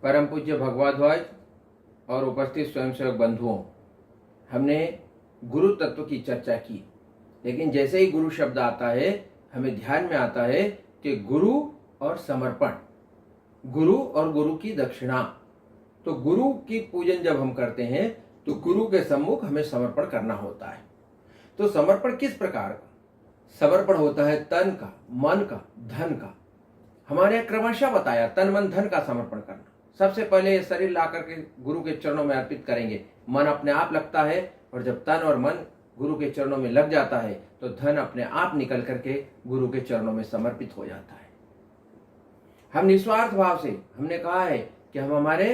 परम पूज्य भगवध्वज और उपस्थित स्वयंसेवक बंधुओं, हमने गुरु तत्व की चर्चा की, लेकिन जैसे ही गुरु शब्द आता है हमें ध्यान में आता है कि गुरु और समर्पण, गुरु और गुरु की दक्षिणा। तो गुरु की पूजन जब हम करते हैं तो गुरु के सम्मुख हमें समर्पण करना होता है। तो समर्पण किस प्रकार का समर्पण होता है? तन का, मन का, धन का। हमारे यहाँ क्रमशः बताया तन मन धन का समर्पण करना। सबसे पहले ये शरीर ला करके गुरु के चरणों में अर्पित करेंगे, मन अपने आप लगता है, और जब तन और मन गुरु के चरणों में लग जाता है तो धन अपने आप निकल करके गुरु के चरणों में समर्पित हो जाता है। हम निस्वार्थ भाव से, हमने कहा है कि हम हमारे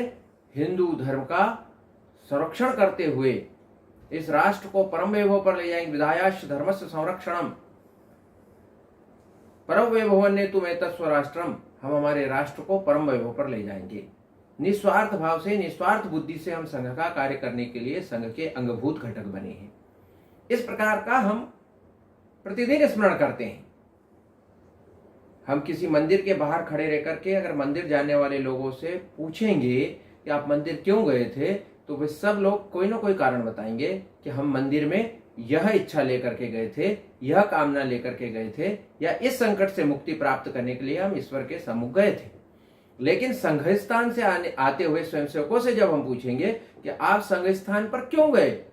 हिंदू धर्म का संरक्षण करते हुए इस राष्ट्र को परम वैभव पर ले जाएंगे। विधायाश्च धर्मस्य संरक्षणम परम वैभवन्नेतुम एतत् राष्ट्रम। हम हमारे राष्ट्र को परम वैभव पर ले जाएंगे। निस्वार्थ भाव से, निस्वार्थ बुद्धि से हम संघ का कार्य करने के लिए संघ के अंगभूत घटक बने हैं। इस प्रकार का हम प्रतिदिन स्मरण करते हैं। हम किसी मंदिर के बाहर खड़े रह करके अगर मंदिर जाने वाले लोगों से पूछेंगे कि आप मंदिर क्यों गए थे, तो वे सब लोग कोई ना कोई कारण बताएंगे कि हम मंदिर में यह इच्छा लेकर के गए थे, यह कामना लेकर के गए थे, या इस संकट से मुक्ति प्राप्त करने के लिए हम ईश्वर के सम्मुख गए थे। लेकिन संघ स्थान से आते हुए स्वयंसेवकों से जब हम पूछेंगे कि आप संघ स्थान पर क्यों गए,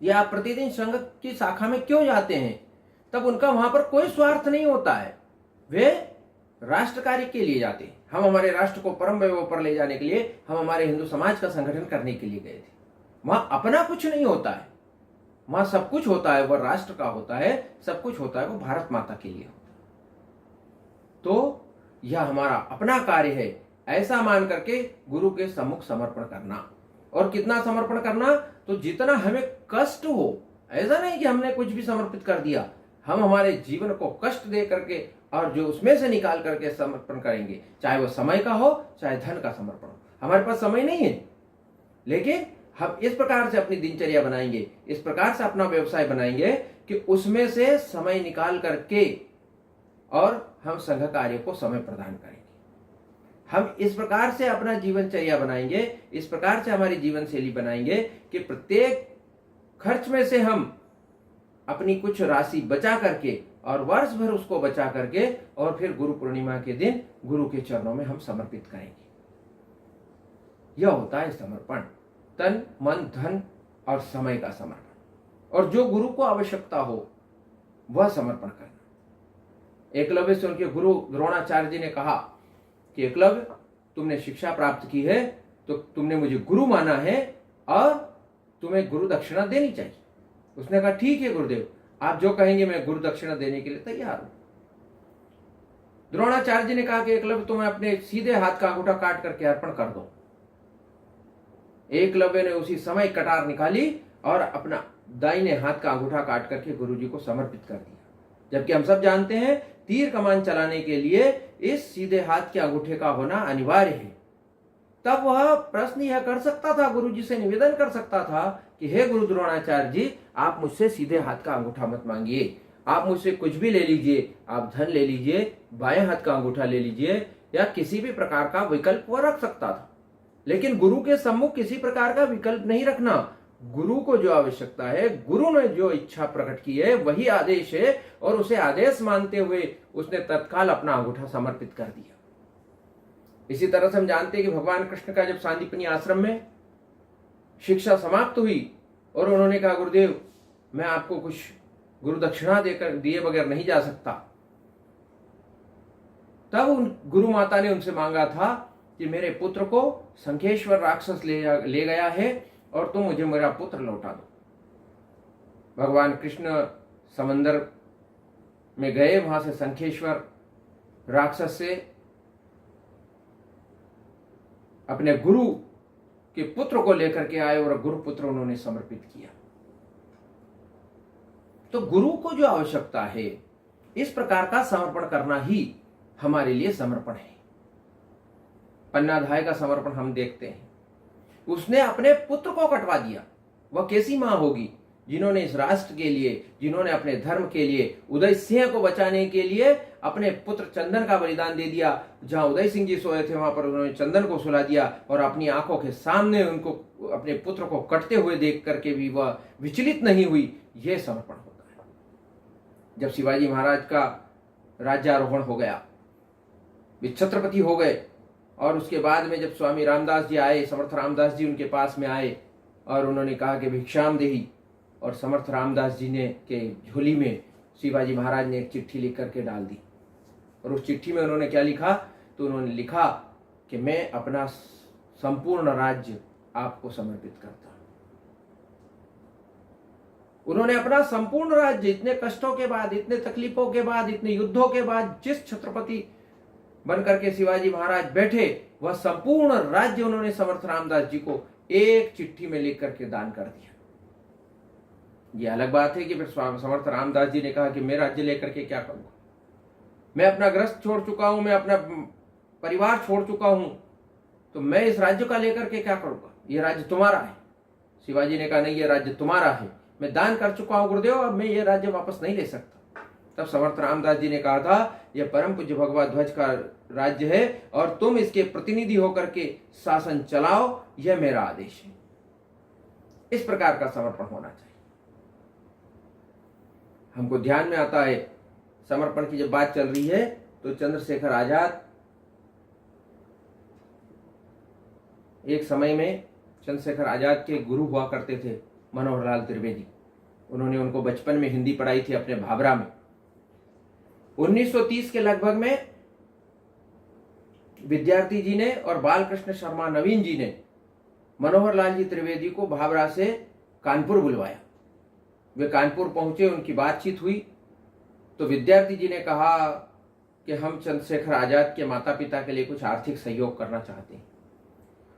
या आप प्रतिदिन संघ की शाखा में क्यों जाते हैं, तब उनका वहां पर कोई स्वार्थ नहीं होता है। वे राष्ट्र कार्य के लिए जाते हैं। हम हमारे राष्ट्र को परम वैभव पर ले जाने के लिए, हम हमारे हिंदू समाज का संगठन करने के लिए गए थे। वहां अपना कुछ नहीं होता है, वहां सब कुछ होता है, वह राष्ट्र का होता है, सब कुछ होता है वो भारत माता के लिए होता है। तो यह हमारा अपना कार्य है, ऐसा मान करके गुरु के सम्मुख समर्पण करना। और कितना समर्पण करना? तो जितना हमें कष्ट हो। ऐसा नहीं कि हमने कुछ भी समर्पित कर दिया। हम हमारे जीवन को कष्ट दे करके और जो उसमें से निकाल करके समर्पण करेंगे, चाहे वो समय का हो चाहे धन का समर्पण हो। हमारे पास समय नहीं है, लेकिन हम इस प्रकार से अपनी दिनचर्या बनाएंगे, इस प्रकार से अपना व्यवसाय बनाएंगे कि उसमें से समय निकाल करके और हम संघ कार्य को समय प्रदान करेंगे। हम इस प्रकार से अपना जीवनचर्या बनाएंगे, इस प्रकार से हमारी जीवन शैली बनाएंगे कि प्रत्येक खर्च में से हम अपनी कुछ राशि बचा करके और वर्ष भर उसको बचा करके और फिर गुरु पूर्णिमा के दिन गुरु के चरणों में हम समर्पित करेंगे। यह होता है समर्पण, तन मन धन और समय का समर्पण। और जो गुरु को आवश्यकता हो वह समर्पण करना। एकलव्य से उनके गुरु द्रोणाचार्य जी ने कहा कि एकलव्य, तुमने शिक्षा प्राप्त की है तो तुमने मुझे गुरु माना है और तुम्हें गुरु दक्षिणा देनी चाहिए। उसने कहा ठीक है गुरुदेव, आप जो कहेंगे मैं गुरु दक्षिणा देने के लिए तैयार हूं। द्रोणाचार्य जी ने कहा कि एकलव्य, तुम्हें अपने सीधे हाथ का अंगूठा काट करके अर्पण कर दो। एकलव्य ने उसी समय कटार निकाली और अपना दाहिने हाथ का अंगूठा काट करके गुरु जी को समर्पित कर दिया। जबकि हम सब जानते हैं तीर कमान चलाने के लिए इस सीधे हाथ के अंगूठे का होना अनिवार्य है। तब वह प्रश्न यह कर सकता था, गुरु जी से निवेदन कर सकता था कि हे गुरु द्रोणाचार्य जी, आप मुझसे सीधे हाथ का अंगूठा मत मांगिए, आप मुझसे कुछ भी ले लीजिए, आप धन ले लीजिए, बाएं हाथ का अंगूठा ले लीजिए, या किसी भी प्रकार का विकल्प वह रख सकता था। लेकिन गुरु के सम्मुख किसी प्रकार का विकल्प नहीं रखना। गुरु को जो आवश्यकता है, गुरु ने जो इच्छा प्रकट की है वही आदेश है, और उसे आदेश मानते हुए उसने तत्काल अपना अंगूठा समर्पित कर दिया। इसी तरह से हम जानते हैं कि भगवान कृष्ण का जब सांदीपनी आश्रम में शिक्षा समाप्त हुई और उन्होंने कहा गुरुदेव, मैं आपको कुछ गुरु दक्षिणा देकर दिए बगैर नहीं जा सकता, तब उन गुरु माता ने उनसे मांगा था कि मेरे पुत्र को शंखेश्वर राक्षस ले गया है और तुम मुझे मेरा पुत्र लौटा दो। भगवान कृष्ण समंदर में गए, वहां से शंखेश्वर राक्षस से अपने गुरु के पुत्र को लेकर के आए और गुरु पुत्र उन्होंने समर्पित किया। तो गुरु को जो आवश्यकता है, इस प्रकार का समर्पण करना ही हमारे लिए समर्पण है। पन्नाधाय का समर्पण हम देखते हैं, उसने अपने पुत्र को कटवा दिया। वह कैसी मां होगी जिन्होंने इस राष्ट्र के लिए, जिन्होंने अपने धर्म के लिए, उदय सिंह को बचाने के लिए अपने पुत्र चंदन का बलिदान दे दिया। जहां उदय सिंह जी सोए थे वहां पर उन्होंने चंदन को सुला दिया और अपनी आंखों के सामने उनको अपने पुत्र को कटते हुए देख करके भी वह विचलित नहीं हुई। यह समर्पण होता है। जब शिवाजी महाराज का राज्यारोहण हो गया, वे छत्रपति हो गए, और उसके बाद में जब स्वामी रामदास जी आए, समर्थ रामदास जी उनके पास में आए और उन्होंने कहा कि भिक्षाम देही, और समर्थ रामदास जी ने के झोली में शिवाजी महाराज ने एक चिट्ठी लिख करके डाल दी। और उस चिट्ठी में उन्होंने क्या लिखा? तो उन्होंने लिखा कि मैं अपना संपूर्ण राज्य आपको समर्पित करता हूं। उन्होंने अपना संपूर्ण राज्य, इतने कष्टों के बाद, इतने तकलीफों के बाद, इतने युद्धों के बाद जिस छत्रपति बनकर के शिवाजी महाराज बैठे, वह संपूर्ण राज्य उन्होंने समर्थ रामदास जी को एक चिट्ठी में लिख करके दान कर दिया। ये अलग बात है कि फिर समर्थ रामदास जी ने कहा कि मैं राज्य लेकर के क्या करूंगा, मैं अपना ग्रस्त छोड़ चुका हूं, मैं अपना परिवार छोड़ चुका हूं, तो मैं इस राज्य का लेकर के क्या करूंगा, ये राज्य तुम्हारा है। शिवाजी ने कहा नहीं, ये राज्य तुम्हारा है, मैं दान कर चुका हूं गुरुदेव, अब मैं ये राज्य वापस नहीं ले सकता। तब समर्थ रामदास जी ने कहा था, यह परम पूज्य भगवा ध्वज का राज्य है और तुम इसके प्रतिनिधि होकर के शासन चलाओ, यह मेरा आदेश है। इस प्रकार का समर्पण होना चाहिए। हमको ध्यान में आता है, समर्पण की जब बात चल रही है तो चंद्रशेखर आजाद, एक समय में चंद्रशेखर आजाद के गुरु हुआ करते थे मनोहर लाल त्रिवेदी। उन्होंने उनको बचपन में हिंदी पढ़ाई थी अपने भाभरा में। 1930 के लगभग में विद्यार्थी जी ने और बालकृष्ण शर्मा नवीन जी ने मनोहर लाल जी त्रिवेदी को भाभरा से कानपुर बुलवाया। वे कानपुर पहुंचे, उनकी बातचीत हुई तो विद्यार्थी जी ने कहा कि हम चंद्रशेखर आजाद के माता पिता के लिए कुछ आर्थिक सहयोग करना चाहते हैं।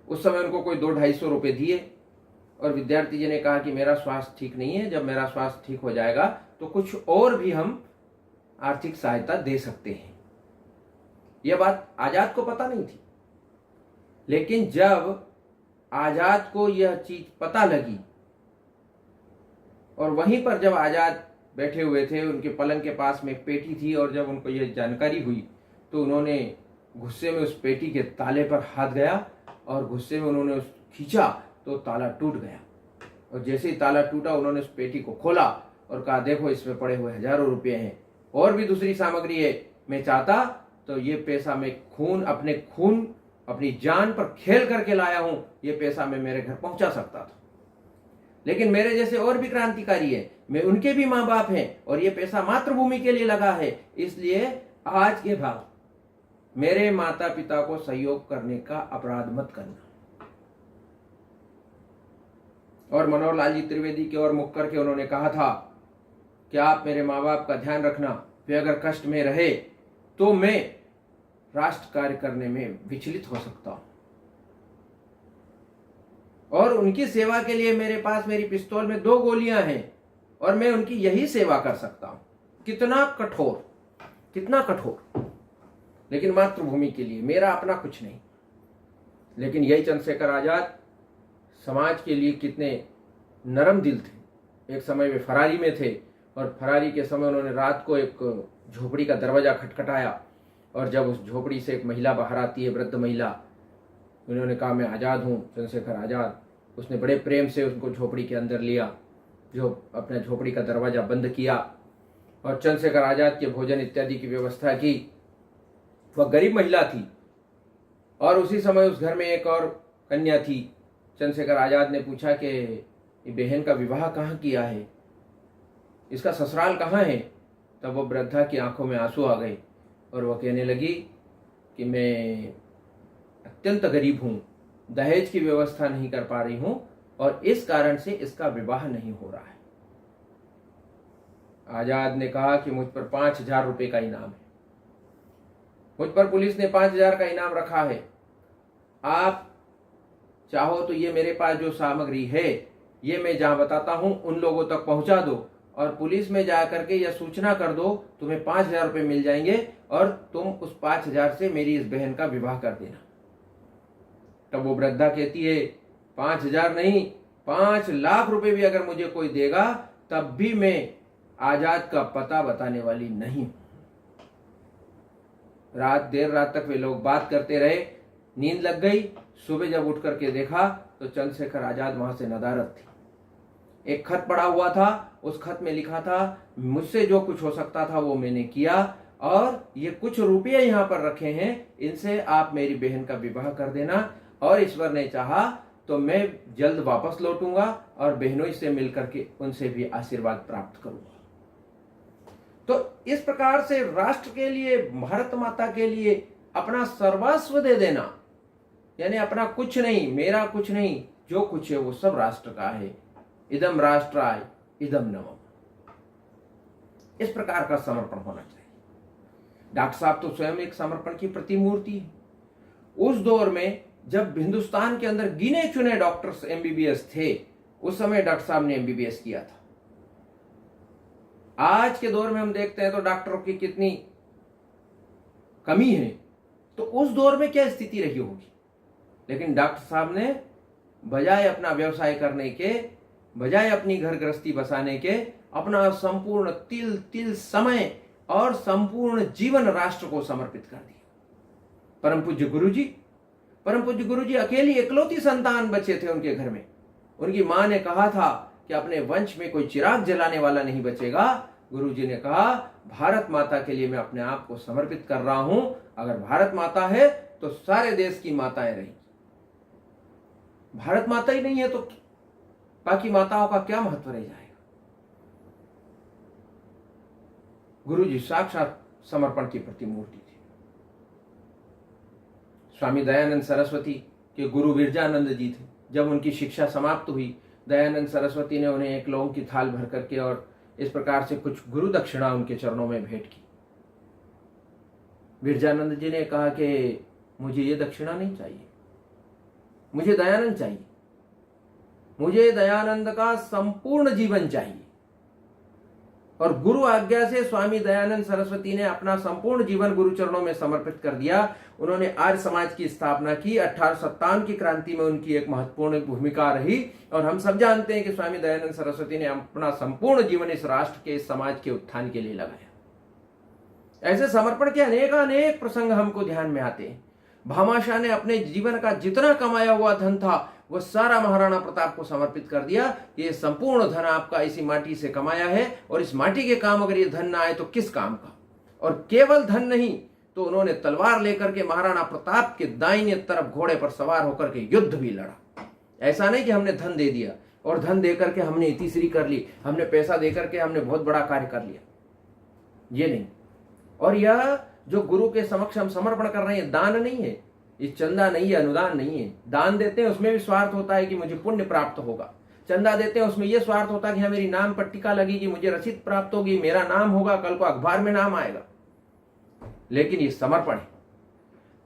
उस समय उनको कोई 200-250 रुपए दिए और विद्यार्थी जी ने कहा कि मेरा स्वास्थ्य ठीक नहीं है, जब मेरा स्वास्थ्य ठीक हो जाएगा तो कुछ और भी हम आर्थिक सहायता दे सकते हैं। यह बात आजाद को पता नहीं थी, लेकिन जब आजाद को यह चीज पता लगी और वहीं पर जब आजाद बैठे हुए थे, उनके पलंग के पास में एक पेटी थी, और जब उनको यह जानकारी हुई तो उन्होंने गुस्से में उस पेटी के ताले पर हाथ गया और गुस्से में उन्होंने उस खींचा तो ताला टूट गया। और जैसे ही ताला टूटा उन्होंने उस पेटी को खोला और कहा देखो इसमें पड़े हुए हजारों रुपए हैं और भी दूसरी सामग्री है, मैं चाहता तो ये पैसा मैं खून अपनी जान पर खेल करके लाया हूं, ये पैसा मैं मेरे घर पहुंचा सकता था, लेकिन मेरे जैसे और भी क्रांतिकारी है, मैं उनके भी माँ बाप हैं और ये पैसा मातृभूमि के लिए लगा है, इसलिए आज के बाद मेरे माता पिता को सहयोग करने का अपराध मत करना। और मनोहर लाल जी त्रिवेदी की ओर मुख करके उन्होंने कहा था कि आप मेरे माँ बाप का ध्यान रखना, वे अगर कष्ट में रहे तो मैं राष्ट्र कार्य करने में विचलित हो सकता हूं, और उनकी सेवा के लिए मेरे पास मेरी पिस्तौल में 2 गोलियां हैं और मैं उनकी यही सेवा कर सकता हूं। कितना कठोर, कितना कठोर, लेकिन मातृभूमि के लिए, मेरा अपना कुछ नहीं। लेकिन यही चंद्रशेखर आजाद समाज के लिए कितने नरम दिल थे। एक समय वे फरारी में थे और फरारी के समय उन्होंने रात को एक झोपड़ी का दरवाजा खटखटाया और जब उस झोपड़ी से एक महिला बाहर आती है, वृद्ध महिला, उन्होंने कहा मैं आज़ाद हूँ, चंद्रशेखर आज़ाद। उसने बड़े प्रेम से उनको झोपड़ी के अंदर लिया, जो अपने झोपड़ी का दरवाजा बंद किया और चंद्रशेखर आज़ाद के भोजन इत्यादि की व्यवस्था की। वह गरीब महिला थी और उसी समय उस घर में एक और कन्या थी। चंद्रशेखर आज़ाद ने पूछा कि ये बहन का विवाह कहाँ किया है, इसका ससुराल कहाँ है? तब वो वृद्धा की आंखों में आंसू आ गए और वह कहने लगी कि मैं अत्यंत गरीब हूँ, दहेज की व्यवस्था नहीं कर पा रही हूँ और इस कारण से इसका विवाह नहीं हो रहा है। आजाद ने कहा कि मुझ पर 5,000 रुपए का इनाम है, मुझ पर पुलिस ने 5,000 का इनाम रखा है, आप चाहो तो ये मेरे पास जो सामग्री है ये मैं जहां बताता हूं उन लोगों तक पहुंचा दो और पुलिस में जा करके यह सूचना कर दो, तुम्हें 5,000 रुपए मिल जाएंगे और तुम उस 5,000 से मेरी इस बहन का विवाह कर देना। तब वो वृद्धा कहती है 5,000 नहीं, 5 लाख रुपए भी अगर मुझे कोई देगा तब भी मैं आजाद का पता बताने वाली नहीं। देर रात तक वे लोग बात करते रहे, नींद लग गई। सुबह जब उठ करके देखा तो चंद्रशेखर आजाद वहां से नदारद थे। एक खत पड़ा हुआ था, उस खत में लिखा था, मुझसे जो कुछ हो सकता था वो मैंने किया, और ये कुछ रुपये यहाँ पर रखे हैं, इनसे आप मेरी बहन का विवाह कर देना, और ईश्वर ने चाहा तो मैं जल्द वापस लौटूंगा और बहनों से मिलकर के उनसे भी आशीर्वाद प्राप्त करूंगा। तो इस प्रकार से राष्ट्र के लिए, भारत माता के लिए अपना सर्वस्व दे देना, यानी अपना कुछ नहीं, मेरा कुछ नहीं, जो कुछ है वो सब राष्ट्र का है। इदम राष्ट्राय इदम नमः, इस प्रकार का समर्पण होना चाहिए। डॉक्टर साहब तो स्वयं एक समर्पण की प्रतिमूर्ति है। उस दौर में जब हिंदुस्तान के अंदर गिने चुने डॉक्टर्स एमबीबीएस थे, उस समय डॉक्टर साहब ने एमबीबीएस किया था। आज के दौर में हम देखते हैं तो डॉक्टरों की कितनी कमी है, तो उस दौर में क्या स्थिति रही होगी। लेकिन डॉक्टर साहब ने बजाय अपना व्यवसाय करने के, बजाय अपनी घर गृहस्थी बसाने के, अपना संपूर्ण तिल तिल समय और संपूर्ण जीवन राष्ट्र को समर्पित कर दिया। परम पूज्य गुरुजी अकेली इकलौती संतान बचे थे उनके घर में। उनकी मां ने कहा था कि अपने वंश में कोई चिराग जलाने वाला नहीं बचेगा। गुरुजी ने कहा, भारत माता के लिए मैं अपने आप को समर्पित कर रहा हूं। अगर भारत माता है तो सारे देश की माताएं रही, भारत माता ही नहीं है तो बाकी माताओं का क्या महत्व रह जाएगा। गुरुजी साक्षात समर्पण की प्रतिमूर्ति थी। स्वामी दयानंद सरस्वती के गुरु विरजानंद जी थे। जब उनकी शिक्षा समाप्त हुई, दयानंद सरस्वती ने उन्हें एक लौंग की थाल भर करके और इस प्रकार से कुछ गुरु दक्षिणा उनके चरणों में भेंट की। विरजानंद जी ने कहा कि मुझे ये दक्षिणा नहीं चाहिए, मुझे दयानंद चाहिए, मुझे दयानंद का संपूर्ण जीवन चाहिए। और गुरु आज्ञा से स्वामी दयानंद सरस्वती ने अपना संपूर्ण जीवन गुरु चरणों में समर्पित कर दिया। उन्होंने आर्य समाज की स्थापना की। 1857 की क्रांति में उनकी एक महत्वपूर्ण भूमिका रही, और हम सब जानते हैं कि स्वामी दयानंद सरस्वती ने अपना संपूर्ण जीवन इस राष्ट्र के, इस समाज के उत्थान के लिए लगाया। ऐसे समर्पण के अनेक प्रसंग हमको ध्यान में आते हैं। भामाशाह ने अपने जीवन का जितना कमाया हुआ धन था वह सारा महाराणा प्रताप को समर्पित कर दिया। ये संपूर्ण धन आपका इसी माटी से कमाया है, और इस माटी के काम अगर ये धन ना आए तो किस काम का। और केवल धन नहीं, तो उन्होंने तलवार लेकर के महाराणा प्रताप के दाहिने तरफ घोड़े पर सवार होकर के युद्ध भी लड़ा। ऐसा नहीं कि हमने धन दे दिया और धन देकर के हमने तीसरी कर ली, हमने पैसा देकर के हमने बहुत बड़ा कार्य कर लिया, ये नहीं। और यह जो गुरु के समक्ष हम समर्पण कर रहे हैं, दान नहीं है, ये चंदा नहीं है, अनुदान नहीं है। दान देते हैं उसमें भी स्वार्थ होता है कि मुझे पुण्य प्राप्त होगा। चंदा देते हैं उसमें यह स्वार्थ होता है कि हाँ मेरी नाम पट्टिका लगेगी, मुझे रसीद प्राप्त होगी, मेरा नाम होगा, कल को अखबार में नाम आएगा। लेकिन ये समर्पण है।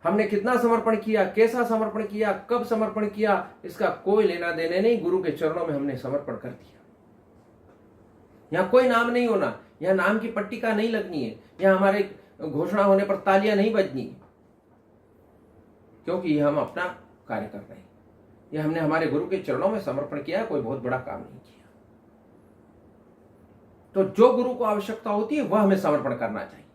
हमने कितना समर्पण किया, कैसा समर्पण किया, कब समर्पण किया, इसका कोई लेना देने नहीं। गुरु के चरणों में हमने समर्पण कर दिया। यहां कोई नाम नहीं होना, यहां नाम की पट्टिका नहीं लगनी है, यहां हमारे घोषणा होने पर तालियां नहीं बजनी, क्योंकि ये हम अपना कार्य कर रहे हैं। ये हमने हमारे गुरु के चरणों में समर्पण किया, कोई बहुत बड़ा काम नहीं किया। तो जो गुरु को आवश्यकता होती है वह हमें समर्पण करना चाहिए।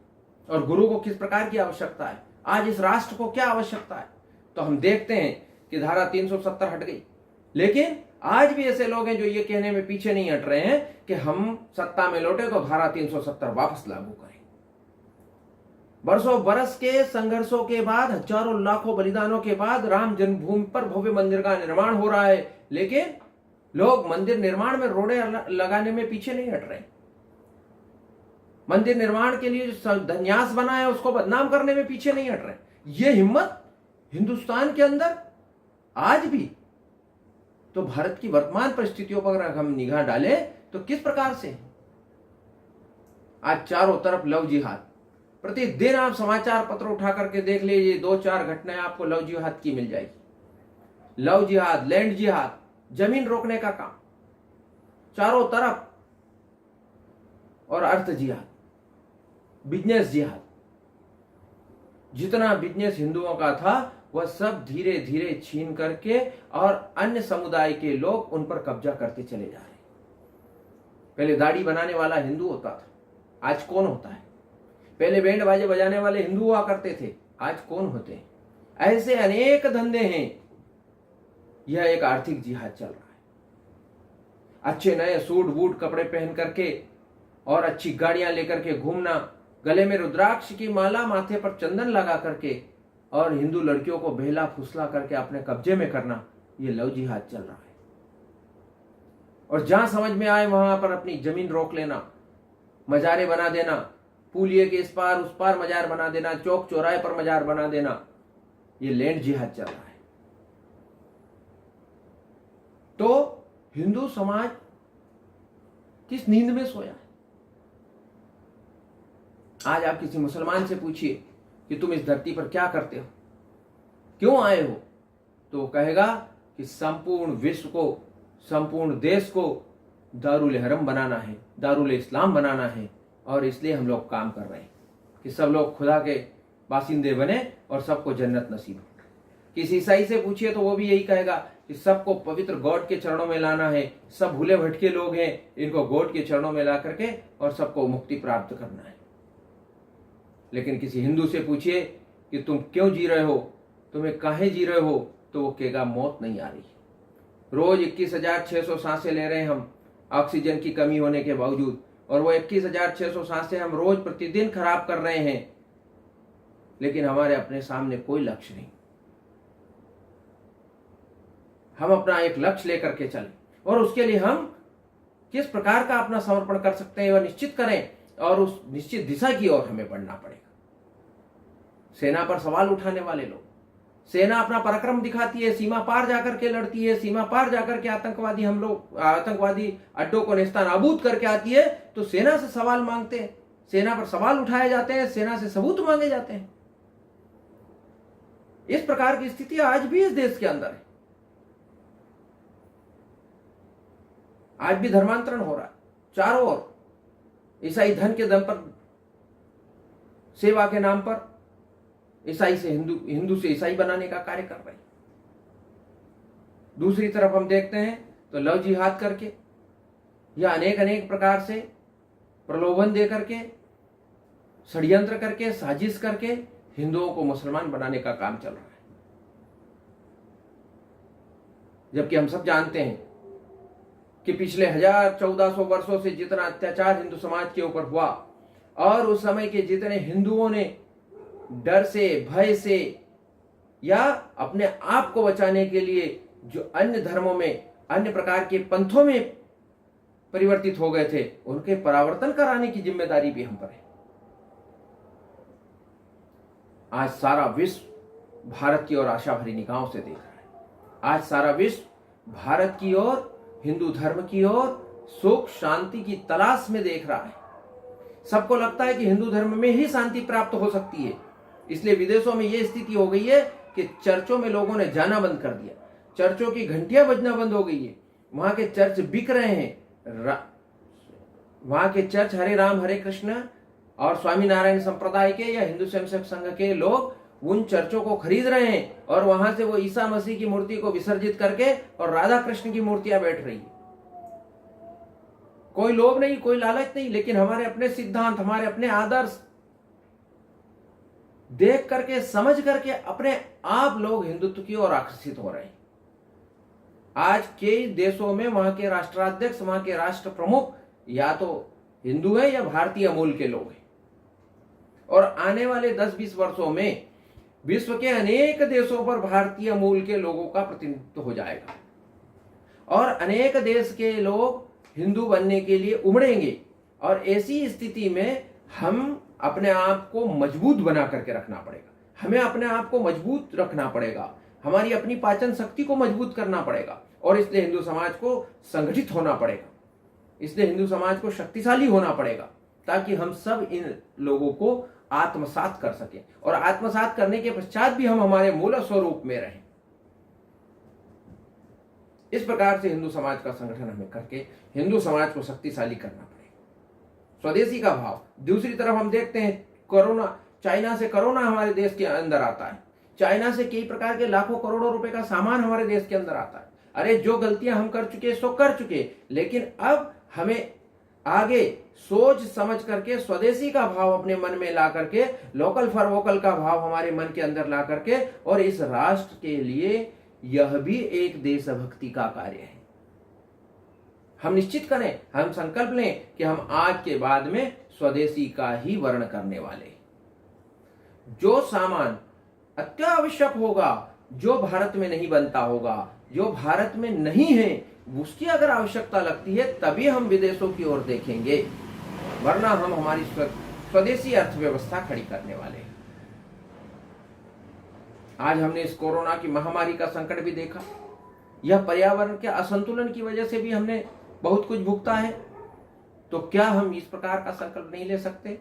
और गुरु को किस प्रकार की आवश्यकता है, आज इस राष्ट्र को क्या आवश्यकता है, तो हम देखते हैं कि धारा 370 हट गई। लेकिन आज भी ऐसे लोग हैं जो ये कहने में पीछे नहीं हट रहे हैं कि हम सत्ता में लौटे तो धारा 370 वापस लागू करें। बरसों बरस के संघर्षों के बाद, हजारों लाखों बलिदानों के बाद राम जन्मभूमि पर भव्य मंदिर का निर्माण हो रहा है, लेकिन लोग मंदिर निर्माण में रोड़े लगाने में पीछे नहीं हट रहे। मंदिर निर्माण के लिए जो धन्यास बना है उसको बदनाम करने में पीछे नहीं हट रहे। ये हिम्मत हिंदुस्तान के अंदर आज भी, तो भारत की वर्तमान परिस्थितियों पर अगर हम निगाह डालें तो किस प्रकार से आज चारों तरफ लव जिहाद। प्रतिदिन आप समाचार पत्र उठा करके देख लीजिए, 2-4 घटनाएं आपको लव जिहाद की मिल जाएगी। लव जिहाद, लैंड जिहाद, जमीन रोकने का काम चारों तरफ, और अर्थ जिहाद, बिजनेस जिहाद। जितना बिजनेस हिंदुओं का था वह सब धीरे धीरे छीन करके और अन्य समुदाय के लोग उन पर कब्जा करते चले जा रहे। पहले दाढ़ी बनाने वाला हिंदू होता था, आज कौन होता है। पहले बैंड बाजे बजाने वाले हिंदू हुआ करते थे, आज कौन होते हैं? ऐसे अनेक धंधे हैं। यह एक आर्थिक जिहाद चल रहा है। अच्छे नए सूट बूट कपड़े पहन करके और अच्छी गाड़ियां लेकर के घूमना, गले में रुद्राक्ष की माला, माथे पर चंदन लगा करके और हिंदू लड़कियों को बहला फुसला करके अपने कब्जे में करना, यह लव जिहाद चल रहा है। और जहां समझ में आए वहां पर अपनी जमीन रोक लेना, मजारे बना देना, पुलिये के इस पार उस पार मजार बना देना, चौक चौराहे पर मजार बना देना, ये लैंड जिहाद चल रहा है। तो हिंदू समाज किस नींद में सोया है? आज आप किसी मुसलमान से पूछिए कि तुम इस धरती पर क्या करते हो, क्यों आए हो, तो वो कहेगा कि संपूर्ण विश्व को, संपूर्ण देश को दारुल हरम बनाना है, दारुल इस्लाम बनाना है, और इसलिए हम लोग काम कर रहे हैं कि सब लोग खुदा के बासिंदे बने और सबको जन्नत नसीब हो। किसी ईसाई से पूछिए तो वो भी यही कहेगा कि सबको पवित्र गॉड के चरणों में लाना है, सब भूले भटके लोग हैं, इनको गॉड के चरणों में ला करके और सबको मुक्ति प्राप्त करना है। लेकिन किसी हिंदू से पूछिए कि तुम क्यों जी रहे हो, तुम्हें काहे जी रहे हो, तो वो कहेगा मौत नहीं आ रही। रोज 21,600 सांसें ले रहे हैं हम, ऑक्सीजन की कमी होने के बावजूद, और वो 21,600 सांसें हम रोज प्रतिदिन खराब कर रहे हैं, लेकिन हमारे अपने सामने कोई लक्ष्य नहीं। हम अपना एक लक्ष्य लेकर के चलें और उसके लिए हम किस प्रकार का अपना समर्पण कर सकते हैं वह निश्चित करें, और उस निश्चित दिशा की ओर हमें बढ़ना पड़ेगा। सेना पर सवाल उठाने वाले लोग, सेना अपना पराक्रम दिखाती है, सीमा पार जाकर के लड़ती है, सीमा पार जाकर के आतंकवादी अड्डों को नेस्तनाबूद करके आती है, तो सेना से सवाल मांगते हैं, सेना पर सवाल उठाए जाते हैं, सेना से सबूत मांगे जाते हैं। इस प्रकार की स्थिति आज भी इस देश के अंदर है। आज भी धर्मांतरण हो रहा है चारों ओर। ईसाई धन के दम पर, सेवा के नाम पर ईसाई से हिंदू, हिंदू से ईसाई बनाने का कार्य कर रहे हैं। दूसरी तरफ हम देखते हैं तो लव जिहाद करके या अनेक अनेक प्रकार से प्रलोभन दे करके, षड्यंत्र करके, साजिश करके हिंदुओं को मुसलमान बनाने का काम चल रहा है। जबकि हम सब जानते हैं कि पिछले 1400 वर्षों से जितना अत्याचार हिंदू समाज के ऊपर हुआ, और उस समय के जितने हिंदुओं ने डर से, भय से या अपने आप को बचाने के लिए जो अन्य धर्मों में, अन्य प्रकार के पंथों में परिवर्तित हो गए थे, उनके परावर्तन कराने की जिम्मेदारी भी हम पर है। आज सारा विश्व भारत की ओर आशा भरी निगाहों से देख रहा है। आज सारा विश्व भारत की ओर, हिंदू धर्म की ओर सुख शांति की तलाश में देख रहा है। सबको लगता है कि हिंदू धर्म में ही शांति प्राप्त हो सकती है। इसलिए विदेशों में यह स्थिति हो गई है कि चर्चों में लोगों ने जाना बंद कर दिया, चर्चों की घंटियां बजना बंद हो गई है, वहां के चर्च बिक रहे हैं। वहां के चर्च हरे राम हरे कृष्ण और स्वामीनारायण संप्रदाय के या हिंदू स्वयंसेवक संघ के लोग उन चर्चों को खरीद रहे हैं, और वहां से वो ईसा मसीह की मूर्ति को विसर्जित करके और राधा कृष्ण की मूर्तियां बैठ रही है। कोई लोभ नहीं, कोई लालच नहीं, लेकिन हमारे अपने सिद्धांत, हमारे अपने आदर्श देख करके, समझ करके अपने आप लोग हिंदुत्व की ओर आकर्षित हो रहे हैं। आज कई देशों में वहां के राष्ट्राध्यक्ष, वहां के राष्ट्र प्रमुख या तो हिंदू है या भारतीय मूल के लोग हैं, और आने वाले 10-20 वर्षों में विश्व के अनेक देशों पर भारतीय मूल के लोगों का प्रतिनिधित्व हो जाएगा, और अनेक देश के लोग हिंदू बनने के लिए उमड़ेंगे। और ऐसी स्थिति में हम अपने आप को मजबूत बना करके रखना पड़ेगा, हमें अपने आप को मजबूत रखना पड़ेगा, हमारी अपनी पाचन शक्ति को मजबूत करना पड़ेगा, और इसलिए हिंदू समाज को संगठित होना पड़ेगा, इसलिए हिंदू समाज को शक्तिशाली होना पड़ेगा, ताकि हम सब इन लोगों को आत्मसात कर सकें, और आत्मसात करने के पश्चात भी हम हमारे मूल स्वरूप में रहें। इस प्रकार से हिंदू समाज का संगठन हमें करके हिंदू समाज को शक्तिशाली करना पड़ेगा। स्वदेशी का भाव। दूसरी तरफ हम देखते हैं कोरोना, चाइना से कोरोना हमारे देश के अंदर आता है, चाइना से कई प्रकार के लाखों करोड़ों रुपए का सामान हमारे देश के अंदर आता है। अरे जो गलतियां हम कर चुके सो कर चुके, लेकिन अब हमें आगे सोच समझ करके स्वदेशी का भाव अपने मन में ला करके, लोकल फॉर वोकल का भाव हमारे मन के अंदर ला करके, और इस राष्ट्र के लिए यह भी एक देशभक्ति का कार्य है। हम निश्चित करें, हम संकल्प लें कि हम आज के बाद में स्वदेशी का ही वर्ण करने वाले। जो सामान अत्यावश्यक होगा, जो भारत में नहीं बनता होगा, जो भारत में नहीं है, उसकी अगर आवश्यकता लगती है तभी हम विदेशों की ओर देखेंगे, वरना हम हमारी स्वदेशी अर्थव्यवस्था खड़ी करने वाले हैं। आज हमने इस कोरोना की महामारी का संकट भी देखा। यह पर्यावरण के असंतुलन की वजह से भी हमने बहुत कुछ भुगता है। तो क्या हम इस प्रकार का संकल्प नहीं ले सकते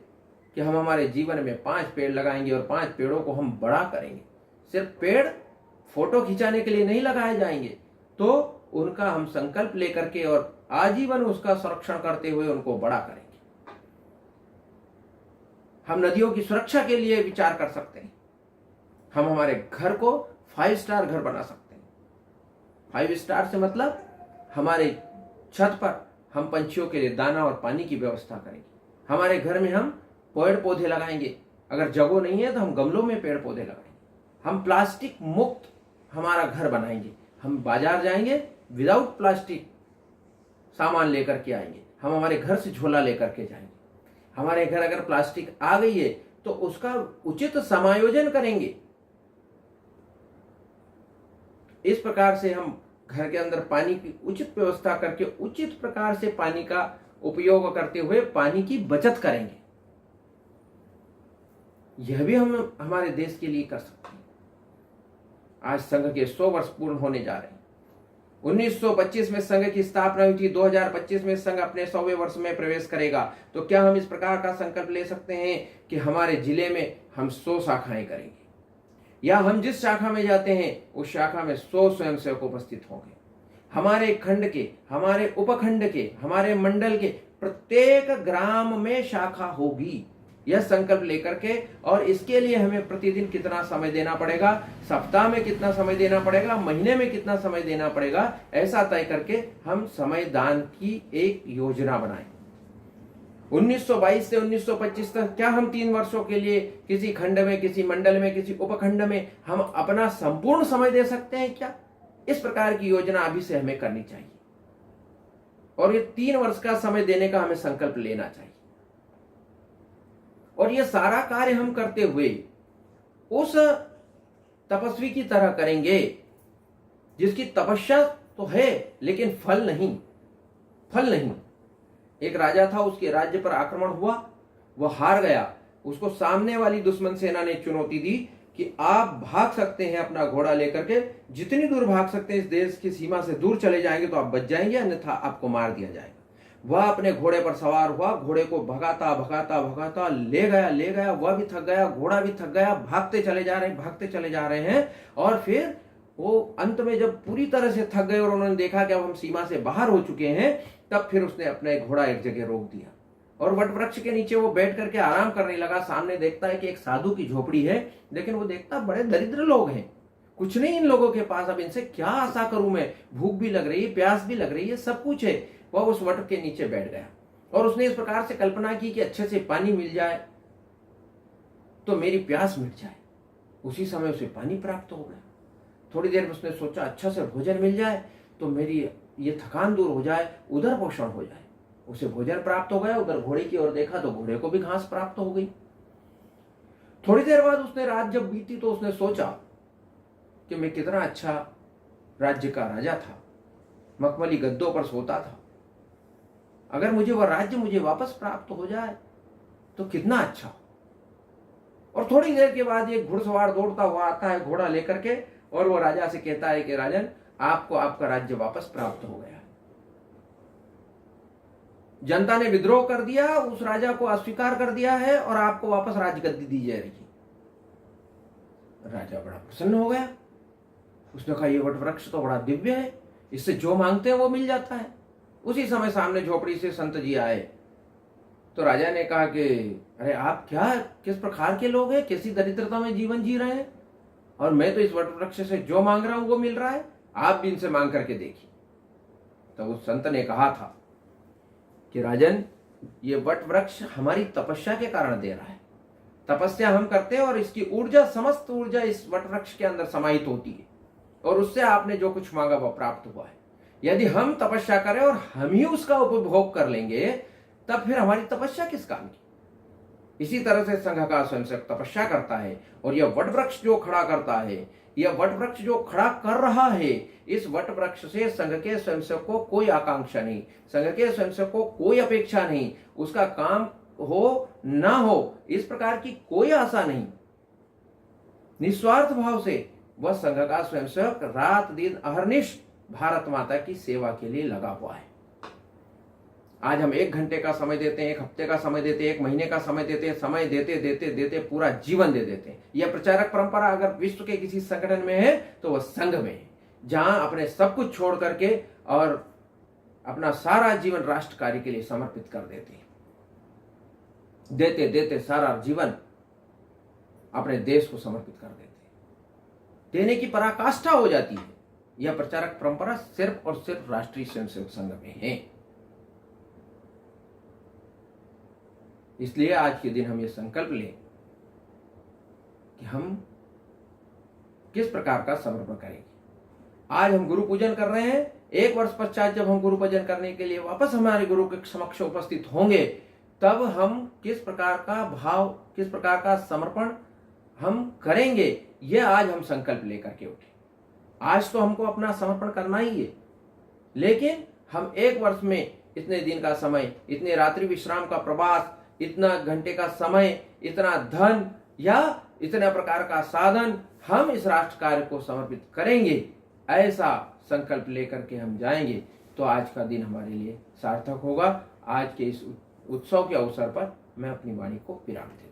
कि हम हमारे जीवन में 5 पेड़ लगाएंगे और 5 पेड़ों को हम बड़ा करेंगे? सिर्फ पेड़ फोटो खिंचाने के लिए नहीं लगाए जाएंगे, तो उनका हम संकल्प लेकर के और आजीवन उसका संरक्षण करते हुए उनको बड़ा करेंगे। हम नदियों की सुरक्षा के लिए विचार कर सकते हैं। हम हमारे घर को 5 स्टार घर बना सकते हैं। 5 स्टार से मतलब हमारे छत पर हम पंछियों के लिए दाना और पानी की व्यवस्था करेंगे। हमारे घर में हम पेड़ पौधे लगाएंगे। अगर जगह नहीं है तो हम गमलों में पेड़ पौधे लगाएंगे। हम प्लास्टिक मुक्त हमारा घर बनाएंगे। हम बाजार जाएंगे, विदाउट प्लास्टिक सामान लेकर के आएंगे। हम हमारे घर से झोला लेकर के जाएंगे। हमारे घर अगर प्लास्टिक आ गई है तो उसका उचित समायोजन करेंगे। इस प्रकार से हम घर के अंदर पानी की उचित व्यवस्था करके उचित प्रकार से पानी का उपयोग करते हुए पानी की बचत करेंगे। यह भी हम हमारे देश के लिए कर सकते हैं। आज संघ के 100 वर्ष पूर्ण होने जा रहे हैं। 1925 में संघ की स्थापना हुई थी। 2025 में संघ अपने 100वें वर्ष में प्रवेश करेगा। तो क्या हम इस प्रकार का संकल्प ले सकते हैं कि हमारे जिले में हम 100 शाखाएं करेंगे, या हम जिस शाखा में जाते हैं उस शाखा में 100 स्वयंसेवक उपस्थित होंगे। हमारे खंड के, हमारे उपखंड के, हमारे मंडल के प्रत्येक ग्राम में शाखा होगी। यह संकल्प लेकर के, और इसके लिए हमें प्रतिदिन कितना समय देना पड़ेगा, सप्ताह में कितना समय देना पड़ेगा, महीने में कितना समय देना पड़ेगा, ऐसा तय करके हम समय दान की एक योजना बनाएं। 1922 से 1925 तक क्या हम 3 वर्षों के लिए किसी खंड में, किसी मंडल में, किसी उपखंड में हम अपना संपूर्ण समय दे सकते हैं क्या? इस प्रकार की योजना अभी से हमें करनी चाहिए, और ये 3 वर्ष का समय देने का हमें संकल्प लेना चाहिए। और ये सारा कार्य हम करते हुए उस तपस्वी की तरह करेंगे जिसकी तपस्या तो है लेकिन फल नहीं। एक राजा था, उसके राज्य पर आक्रमण हुआ, वह हार गया। उसको सामने वाली दुश्मन सेना ने चुनौती दी कि आप भाग सकते हैं अपना घोड़ा लेकर के, जितनी दूर भाग सकते हैं, इस देश की सीमा से दूर चले जाएंगे तो आप बच जाएंगे, अन्यथा आपको मार दिया जाएगा। वह अपने घोड़े पर सवार हुआ, घोड़े को भगाता भगाता ले गया। वह भी थक गया, घोड़ा भी थक गया, भागते चले जा रहे हैं। और फिर वो अंत में जब पूरी तरह से थक गए और उन्होंने देखा कि अब हम सीमा से बाहर हो चुके हैं, तब फिर उसने अपना घोड़ा एक जगह रोक दिया और वट वृक्ष के नीचे वो बैठ करके आराम करने लगा। सामने देखता है कि एक साधु की झोपड़ी है, लेकिन वो देखता बड़े दरिद्र लोग हैं, कुछ नहीं इन लोगों के पास, अब इनसे क्या आशा करूं मैं, भूख भी लग रही है, प्यास भी लग रही है, सब कुछ है। वह उस वट के नीचे बैठ गया और उसने इस प्रकार से कल्पना की कि अच्छे से पानी मिल जाए तो मेरी प्यास मिट जाए। उसी समय उसे पानी प्राप्त हो गया। थोड़ी देर में उसने सोचा अच्छा से भोजन मिल जाए तो मेरी ये थकान दूर हो जाए, उधर पोषण हो जाए। उसे भोजन प्राप्त हो गया, उधर घोड़े की ओर देखा तो घोड़े को भी घास प्राप्त हो गई। थोड़ी देर बाद उसने रात जब बीती तो उसने सोचा कि मैं कितना अच्छा राज्य का राजा था, मखमली गद्दों पर सोता था, अगर मुझे वह राज्य मुझे वापस प्राप्त हो जाए तो कितना अच्छा। और थोड़ी देर के बाद एक घुड़सवार दौड़ता हुआ आता है घोड़ा लेकर के, और वो राजा से कहता है कि राजन, आपको आपका राज्य वापस प्राप्त हो गया। जनता ने विद्रोह कर दिया, उस राजा को अस्वीकार कर दिया है और आपको वापस राजगद्दी दी जा रही है। राजा बड़ा प्रसन्न हो गया। उसने कहा ये वट वृक्ष तो बड़ा दिव्य है, इससे जो मांगते हैं वो मिल जाता है। उसी समय सामने झोपड़ी से संत जी आए तो राजा ने कहा कि अरे आप क्या, किस प्रकार के लोग हैं, कैसी दरिद्रता में जीवन जी रहे हैं, और मैं तो इस वट वृक्ष से जो मांग रहा हूं वो मिल रहा है, आप भी इनसे मांग करके देखिए। तो उस संत ने कहा था कि राजन, ये वट वृक्ष हमारी तपस्या के कारण दे रहा है। तपस्या हम करते हैं और इसकी ऊर्जा, समस्त ऊर्जा इस वट वृक्ष के अंदर समाहित होती है और उससे आपने जो कुछ मांगा वह प्राप्त हुआ है। यदि हम तपस्या करें और हम ही उसका उपभोग कर लेंगे, तब फिर हमारी तपस्या किस काम की। इसी तरह से संघ का स्वयंसेवक तपस्या करता है और यह वट वृक्ष जो खड़ा करता है, यह वट वृक्ष जो खड़ा कर रहा है, इस वट वृक्ष से संघ के स्वयंसेवक को कोई आकांक्षा नहीं, संघ के स्वयंसेवक को कोई अपेक्षा नहीं, उसका काम हो ना हो इस प्रकार की कोई आशा नहीं। निस्वार्थ भाव से वह संघ का स्वयंसेवक रात दिन अहर्निश भारत माता की सेवा के लिए लगा हुआ है। आज हम 1 घंटे का समय देते हैं, 1 हफ्ते का समय देते हैं, 1 महीने का समय देते हैं, समय देते देते देते पूरा जीवन दे देते हैं। यह प्रचारक परंपरा अगर विश्व के किसी संगठन में है तो वह संघ में है, जहां अपने सब कुछ छोड़ करके और अपना सारा जीवन राष्ट्र कार्य के लिए समर्पित कर देते हैं। देते देते सारा जीवन अपने देश को समर्पित कर देते हैं, देने की पराकाष्ठा हो जाती है। यह प्रचारक परंपरा सिर्फ और सिर्फ राष्ट्रीय स्वयंसेवक संघ में है। इसलिए आज के दिन हम ये संकल्प लें कि हम किस प्रकार का समर्पण करेंगे। आज हम गुरु पूजन कर रहे हैं, 1 वर्ष पश्चात जब हम गुरु पूजन करने के लिए वापस हमारे गुरु के समक्ष उपस्थित होंगे, तब हम किस प्रकार का भाव, किस प्रकार का समर्पण हम करेंगे, यह आज हम संकल्प लेकर के उठे। आज तो हमको अपना समर्पण करना ही है, लेकिन हम 1 वर्ष में इतने दिन का समय, इतने रात्रि विश्राम का प्रवास, इतना घंटे का समय, इतना धन या इतने प्रकार का साधन हम इस राष्ट्र कार्य को समर्पित करेंगे, ऐसा संकल्प लेकर के हम जाएंगे तो आज का दिन हमारे लिए सार्थक होगा। आज के इस उत्सव के अवसर पर मैं अपनी वाणी को विराम देता हूं।